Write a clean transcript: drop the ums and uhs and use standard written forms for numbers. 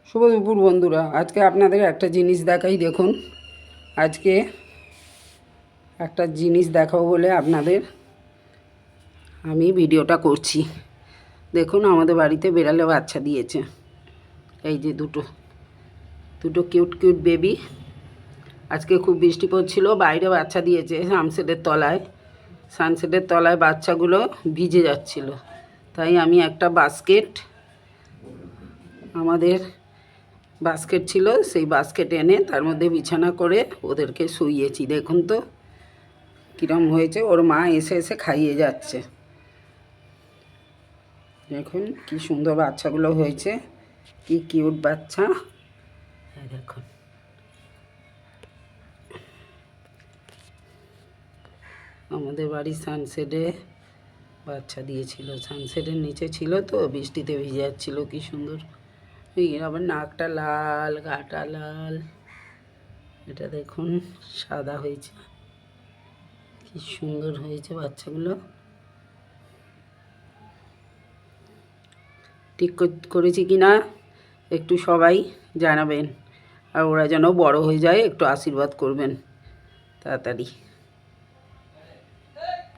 শুভ দুপুর বন্ধুরা, আজকে আপনাদের একটা জিনিস দেখাই। দেখুন, আজকে একটা জিনিস দেখাবো বলে আপনাদের আমি ভিডিওটা করছি। দেখুন, আমাদের বাড়িতে বেড়ালে বাচ্চা দিয়েছে। এই যে দুটো কিউট কিউট বেবি। আজকে খুব বৃষ্টি পড়ছিল, বাইরে বাচ্চা দিয়েছে সানসেটের তলায় বাচ্চাগুলো ভিজে যাচ্ছিল। তাই আমি একটা আমাদের বাস্কেট ছিল, সেই বাস্কেট এনে তার মধ্যে বিছানা করে ওদেরকে শুইয়েছি। দেখুন তো কীরকম হয়েছে। ওর মা এসে এসে খাইয়ে যাচ্ছে। দেখুন কি সুন্দর বাচ্চাগুলো হয়েছে, কি কিউট বাচ্চা। দেখুন, আমাদের বাড়ির সানসেটে বাচ্চা দিয়েছিল। সানসেটের নিচে ছিল তো, বৃষ্টিতে ভিজে যাচ্ছিল। কি সুন্দর। আবার নাকটা লাল, গাটা লাল। এটা দেখুন সাদা হয়েছে, কি সুন্দর হয়েছে বাচ্চাগুলো। ঠিক করেছি কি না একটু সবাই জানাবেন, আর ওরা যেন বড় হয়ে যায় একটু আশীর্বাদ করবেন তাড়াতাড়ি।